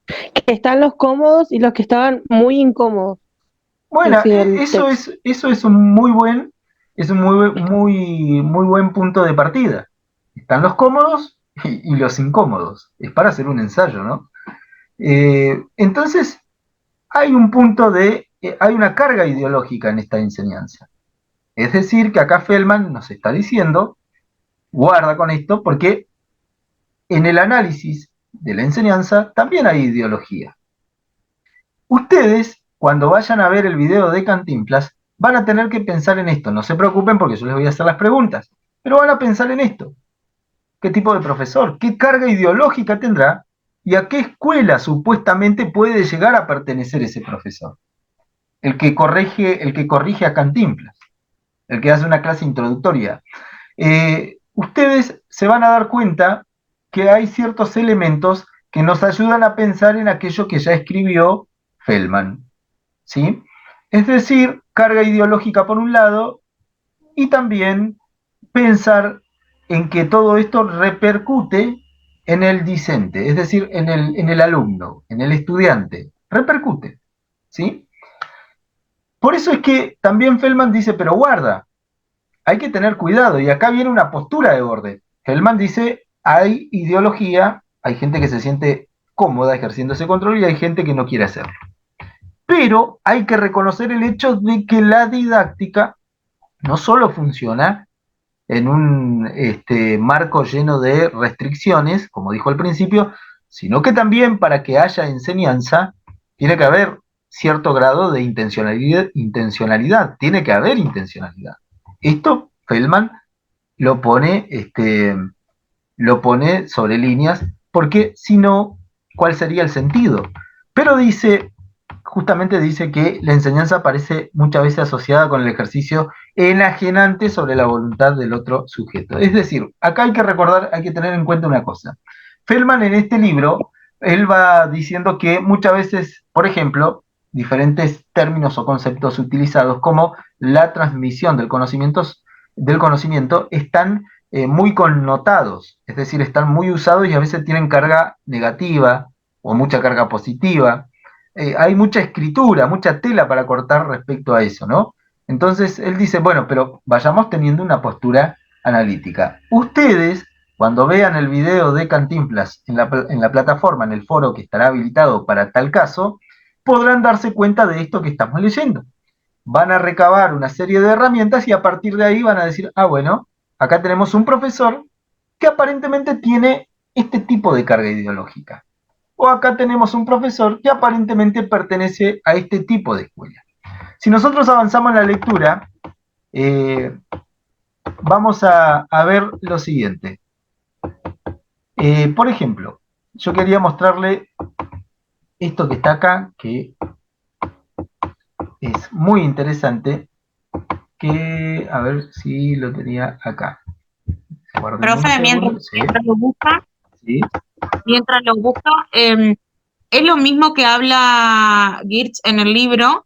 Que están los cómodos y los que estaban muy incómodos. Bueno, decía el eso texto. es un muy buen punto de partida. Están los cómodos y los incómodos. Es para hacer un ensayo, ¿no? Entonces, hay un punto hay una carga ideológica en esta enseñanza. Es decir, que acá Feldman nos está diciendo, guarda con esto, porque en el análisis de la enseñanza también hay ideología. Ustedes, cuando vayan a ver el video de Cantinflas, van a tener que pensar en esto. No se preocupen porque yo les voy a hacer las preguntas, pero van a pensar en esto. ¿Qué tipo de profesor? ¿Qué carga ideológica tendrá? ¿Y a qué escuela supuestamente puede llegar a pertenecer ese profesor? El que corrige a Cantinflas, el que hace una clase introductoria. Ustedes se van a dar cuenta que hay ciertos elementos que nos ayudan a pensar en aquello que ya escribió Feldman, ¿sí? Es decir, carga ideológica por un lado y también pensar en que todo esto repercute en el discente, es decir, en el alumno, en el estudiante, repercute, ¿sí? Por eso es que también Feldman dice, pero guarda, hay que tener cuidado, y acá viene una postura de borde. Feldman dice, hay ideología, hay gente que se siente cómoda ejerciendo ese control y hay gente que no quiere hacerlo. Pero hay que reconocer el hecho de que la didáctica no solo funciona en un marco lleno de restricciones, como dijo al principio, sino que también para que haya enseñanza tiene que haber cierto grado de intencionalidad, tiene que haber intencionalidad. Esto Feldman lo pone sobre líneas, porque si no, ¿cuál sería el sentido? Pero justamente dice que la enseñanza aparece muchas veces asociada con el ejercicio enajenante sobre la voluntad del otro sujeto. Es decir, acá hay que tener en cuenta una cosa. Feldman en este libro, él va diciendo que muchas veces, por ejemplo, diferentes términos o conceptos utilizados como la transmisión del conocimiento están muy connotados, es decir, están muy usados y a veces tienen carga negativa o mucha carga positiva. Hay mucha escritura, mucha tela para cortar respecto a eso, ¿no? Entonces él dice, bueno, pero vayamos teniendo una postura analítica. Ustedes, cuando vean el video de Cantinflas en la plataforma, en el foro que estará habilitado para tal caso, podrán darse cuenta de esto que estamos leyendo. Van a recabar una serie de herramientas y a partir de ahí van a decir, ah, bueno, acá tenemos un profesor que aparentemente tiene este tipo de carga ideológica. O acá tenemos un profesor que aparentemente pertenece a este tipo de escuela. Si nosotros avanzamos en la lectura, vamos a ver lo siguiente. Por ejemplo, yo quería mostrarle esto que está acá, que es muy interesante, que, a ver si lo tenía acá. Profe, mientras lo busca, ¿sí? Mientras lo busca, es lo mismo que habla Geertz en el libro,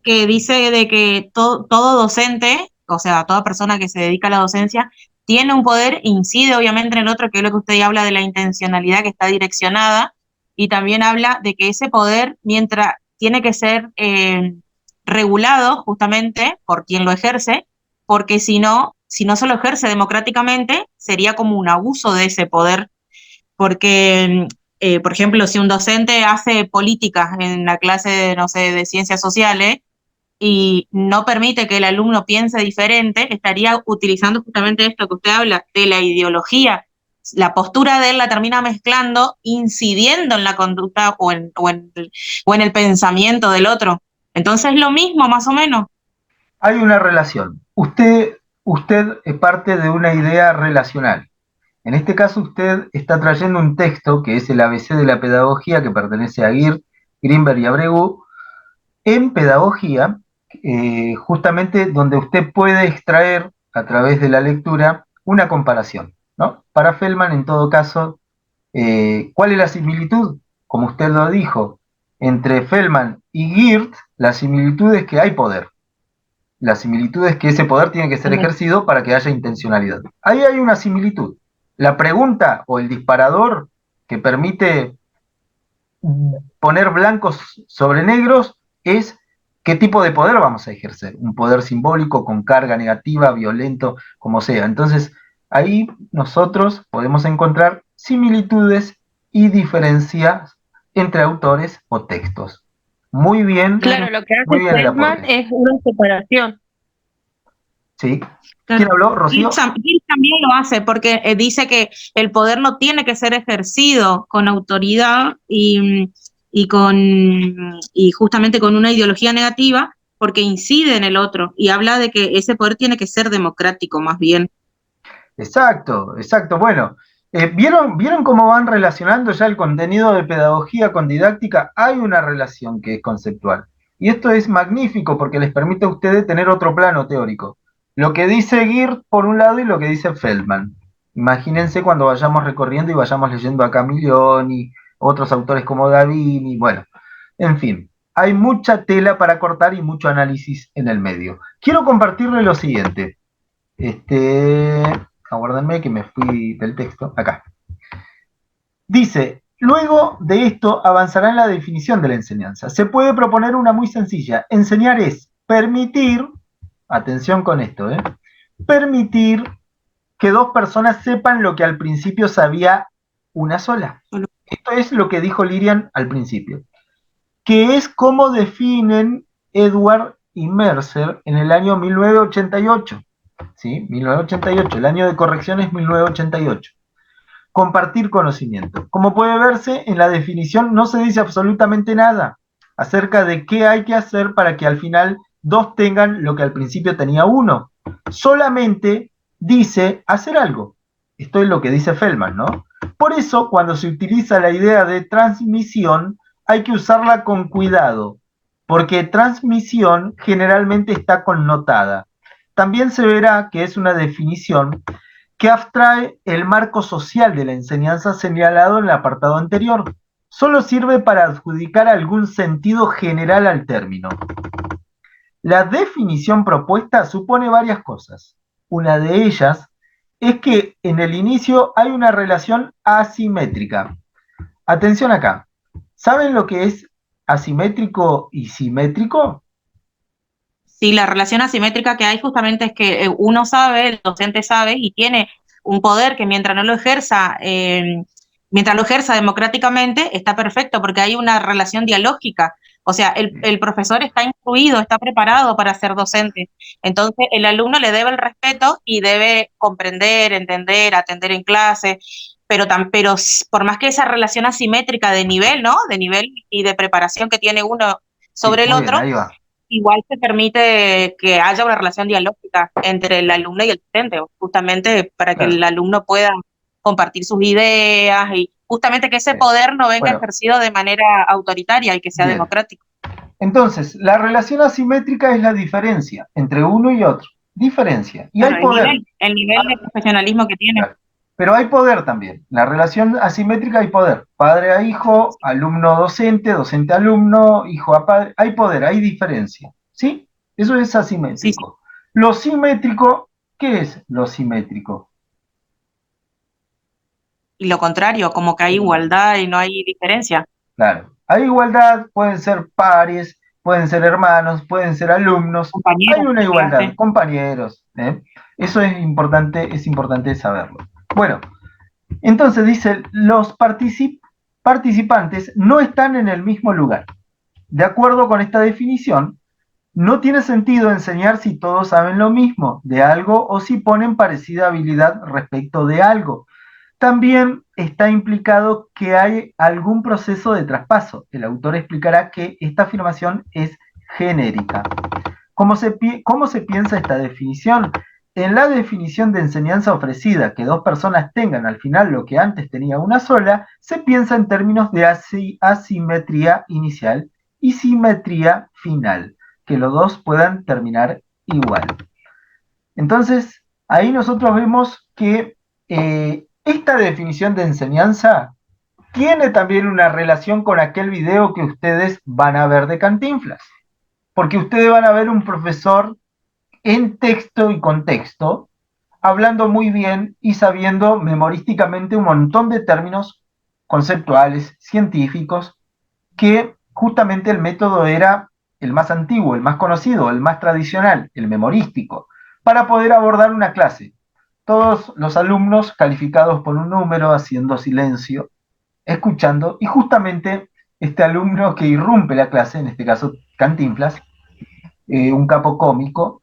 que dice de que todo docente, o sea, toda persona que se dedica a la docencia, tiene un poder, incide obviamente en el otro, que es lo que usted habla de la intencionalidad que está direccionada, y también habla de que ese poder, mientras tiene que ser regulado justamente por quien lo ejerce, porque si no se lo ejerce democráticamente, sería como un abuso de ese poder, porque por ejemplo, si un docente hace políticas en la clase de, no sé, de ciencias sociales y no permite que el alumno piense diferente, estaría utilizando justamente esto que usted habla, de la ideología. La postura de él la termina mezclando, incidiendo en la conducta o en el pensamiento del otro. Entonces, lo mismo, más o menos. Hay una relación. Usted es parte de una idea relacional. En este caso, usted está trayendo un texto que es el ABC de la pedagogía, que pertenece a Geertz, Grinberg y Abregu, en pedagogía, justamente donde usted puede extraer a través de la lectura una comparación, ¿no? Para Feldman, en todo caso, ¿cuál es la similitud? Como usted lo dijo, entre Feldman y Geertz, la similitud es que hay poder. La similitud es que ese poder tiene que ser ejercido para que haya intencionalidad. Ahí hay una similitud. La pregunta o el disparador que permite poner blancos sobre negros es qué tipo de poder vamos a ejercer. Un poder simbólico, con carga negativa, violento, como sea. Entonces, ahí nosotros podemos encontrar similitudes y diferencias entre autores o textos. Muy bien. Claro, lo que muy hace bien Feldman es una separación. ¿Sí? ¿Quién habló, Rocío? Geertz también lo hace, porque dice que el poder no tiene que ser ejercido con autoridad y justamente con una ideología negativa, porque incide en el otro, y habla de que ese poder tiene que ser democrático, más bien. Exacto, exacto. Bueno, ¿vieron cómo van relacionando ya el contenido de pedagogía con didáctica? Hay una relación que es conceptual. Y esto es magnífico porque les permite a ustedes tener otro plano teórico. Lo que dice Geertz por un lado y lo que dice Feldman. Imagínense cuando vayamos recorriendo y vayamos leyendo a Camilioni, otros autores como Davini, bueno, en fin. Hay mucha tela para cortar y mucho análisis en el medio. Quiero compartirle lo siguiente. Aguárdenme que me fui del texto. Acá. Dice, luego de esto avanzará en la definición de la enseñanza. Se puede proponer una muy sencilla. Enseñar es permitir, atención con esto, permitir que dos personas sepan lo que al principio sabía una sola. Esto es lo que dijo Lirian al principio. Que es como definen Edward y Mercer en el año 1988. ¿Sí? 1988, el año de corrección es 1988. Compartir conocimiento. Como puede verse, en la definición no se dice absolutamente nada acerca de qué hay que hacer para que al final dos tengan lo que al principio tenía uno. Solamente dice hacer algo. Esto es lo que dice Feldman, ¿no? Por eso, cuando se utiliza la idea de transmisión, hay que usarla con cuidado, porque transmisión generalmente está connotada. También se verá que es una definición que abstrae el marco social de la enseñanza señalado en el apartado anterior. Solo sirve para adjudicar algún sentido general al término. La definición propuesta supone varias cosas. Una de ellas es que en el inicio hay una relación asimétrica. Atención acá. ¿Saben lo que es asimétrico y simétrico? Sí, la relación asimétrica que hay justamente es que uno sabe, el docente sabe y tiene un poder que mientras lo ejerza democráticamente, está perfecto porque hay una relación dialógica. O sea, el profesor está instruido, está preparado para ser docente. Entonces, el alumno le debe el respeto y debe comprender, entender, atender en clase, pero por más que esa relación asimétrica de nivel, ¿no? De nivel y de preparación que tiene uno Sí, sobre el muy bien, otro, ahí va. igual se permite que haya una relación dialógica entre el alumno y el docente, justamente para que el Claro. alumno pueda compartir sus ideas y justamente que ese Bien. poder no venga Bueno, ejercido de manera autoritaria y que sea bien. democrático. Entonces, la relación asimétrica es la diferencia entre uno y otro. Diferencia. Y hay Claro, poder. el nivel de profesionalismo que tiene. Claro. Pero hay poder también. La relación asimétrica hay poder. Padre a hijo, alumno docente, docente alumno, hijo a padre. Hay poder, hay diferencia. ¿Sí? Eso es Sí, sí. asimétrico. Lo simétrico, ¿qué es lo simétrico? Y lo contrario, como que hay igualdad y no hay diferencia. Claro. Hay igualdad, pueden ser pares, pueden ser hermanos, pueden ser alumnos. Hay Compañeros una de igualdad, clase. compañeros. Eso es importante saberlo. Bueno, entonces dice, los participantes no están en el mismo lugar. De acuerdo con esta definición, no tiene sentido enseñar si todos saben lo mismo de algo o si ponen parecida habilidad respecto de algo. También está implicado que hay algún proceso de traspaso. El autor explicará que esta afirmación es genérica. ¿Cómo se piensa esta definición? En la definición de enseñanza ofrecida, que dos personas tengan al final lo que antes tenía una sola, se piensa en términos de asimetría inicial y simetría final, que los dos puedan terminar igual. Entonces, ahí nosotros vemos que esta definición de enseñanza tiene también una relación con aquel video que ustedes van a ver de Cantinflas, porque ustedes van a ver un profesor en texto y contexto, hablando muy bien y sabiendo memorísticamente un montón de términos conceptuales, científicos, que justamente el método era el más antiguo, el más conocido, el más tradicional, el memorístico, para poder abordar una clase. Todos los alumnos calificados por un número, haciendo silencio, escuchando, y justamente este alumno que irrumpe la clase, en este caso Cantinflas, un capo cómico,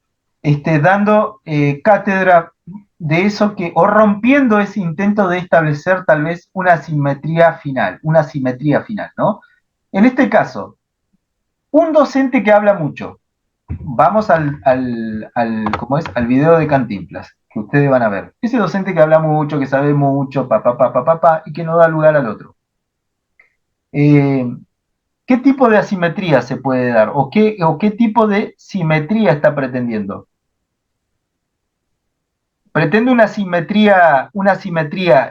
dando cátedra de eso que, o rompiendo ese intento de establecer tal vez una simetría final, ¿no? En este caso, un docente que habla mucho, vamos ¿cómo es? Al video de Cantinflas, que ustedes van a ver. Ese docente que habla mucho, que sabe mucho, y que no da lugar al otro. ¿Qué tipo de asimetría se puede dar? ¿O qué tipo de simetría está pretendiendo? ¿Pretende una simetría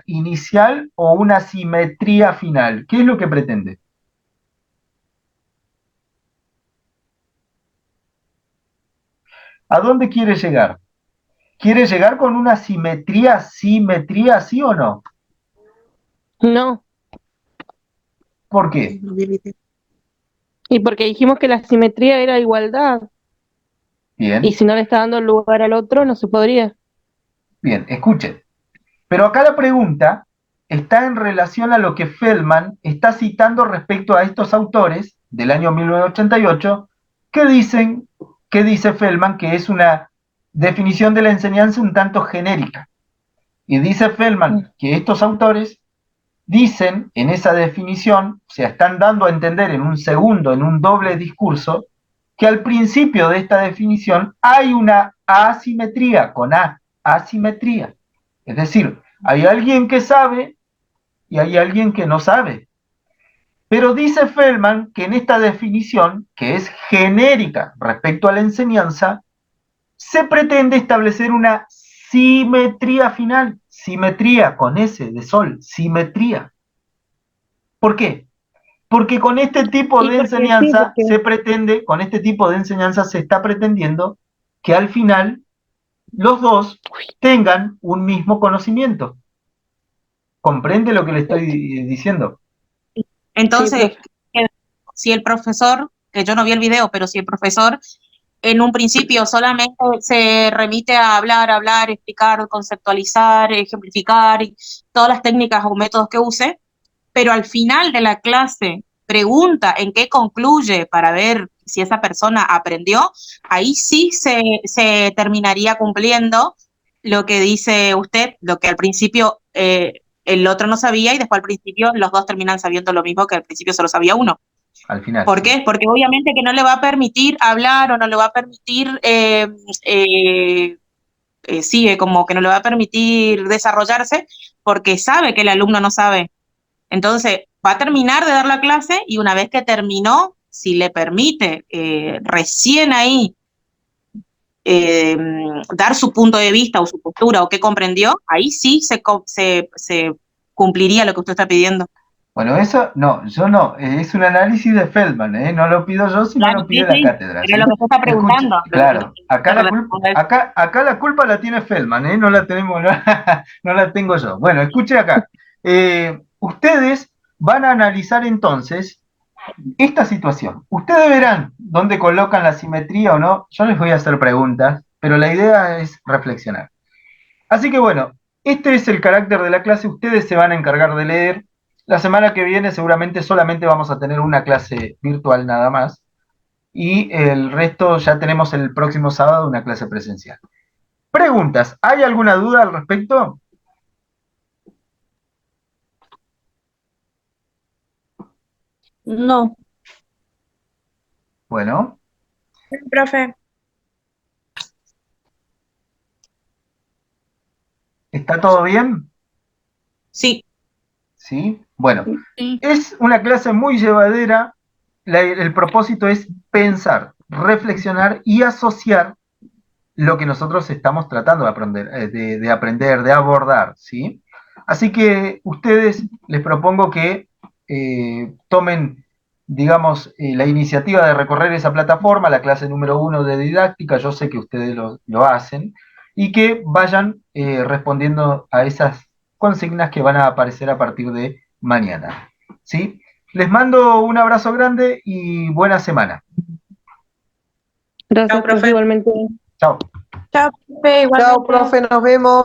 inicial o una simetría final? ¿Qué es lo que pretende? ¿A dónde quiere llegar? ¿Quiere llegar con una simetría, sí o no? No. ¿Por qué? Y porque dijimos que la simetría era igualdad. Bien, Y si no le está dando lugar al otro, no se podría. bien, escuchen. Pero acá la pregunta está en relación a lo que Feldman está citando respecto a estos autores del año 1988 que dicen, que dice Feldman que es una definición de la enseñanza un tanto genérica. Y dice Feldman que estos autores dicen en esa definición, o sea, están dando a entender en un segundo, en un doble discurso, que al principio de esta definición hay una asimetría, con A, asimetría. Es decir, hay alguien que sabe y hay alguien que no sabe. Pero dice Feldman que en esta definición, que es genérica respecto a la enseñanza, se pretende establecer una simetría final, simetría con S de sol, simetría. ¿Por qué? Porque con este tipo Y de porque sí, enseñanza porque se pretende, con este tipo de enseñanza se está pretendiendo que al final los dos tengan un mismo conocimiento. ¿Comprende lo que le estoy diciendo? sí, Entonces, profe. si el profesor, que yo no vi el video, pero si el profesor en un principio solamente se remite a hablar, explicar, conceptualizar, ejemplificar, y todas las técnicas o métodos que use, pero al final de la clase pregunta en qué concluye para ver si esa persona aprendió, ahí sí se terminaría cumpliendo lo que dice usted, lo que al principio el otro no sabía y después al principio los dos terminan sabiendo lo mismo que al principio solo sabía uno. Al final. ¿Por qué? Porque obviamente que no le va a permitir hablar o no le va a permitir, como que no le va a permitir desarrollarse porque sabe que el alumno no sabe. Entonces, va a terminar de dar la clase y una vez que terminó, si le permite recién ahí dar su punto de vista o su postura o qué comprendió, ahí sí se cumpliría lo que usted está pidiendo. Bueno, eso, no, yo no, es un análisis de Feldman, ¿eh? No lo pido yo, sino Claro, lo pide sí, la cátedra. pero lo que usted está preguntando. Claro, acá la culpa la tiene Feldman, ¿eh? No la tenemos, no la tengo yo. Bueno, escuche acá. Ustedes van a analizar entonces esta situación. Ustedes verán dónde colocan la simetría o no. Yo les voy a hacer preguntas, pero la idea es reflexionar. Así que bueno, este es el carácter de la clase. Ustedes se van a encargar de leer. La semana que viene seguramente solamente vamos a tener una clase virtual nada más. Y el resto ya tenemos el próximo sábado una clase presencial. Preguntas. ¿Hay alguna duda al respecto? No. Bueno. Profe. ¿Está todo bien? Sí. ¿Sí? Bueno, Sí. es una clase muy llevadera. El propósito es pensar, reflexionar y asociar lo que nosotros estamos tratando de aprender, de abordar, ¿sí? Así que ustedes les propongo que tomen, digamos, la iniciativa de recorrer esa plataforma, la clase número 1 de didáctica, yo sé que ustedes lo hacen, y que vayan respondiendo a esas consignas que van a aparecer a partir de mañana, ¿sí? Les mando un abrazo grande y buena semana. Gracias, Chao, profe. profe, igualmente. Chao. Chao, profe, igualmente. Chao, profe, nos vemos.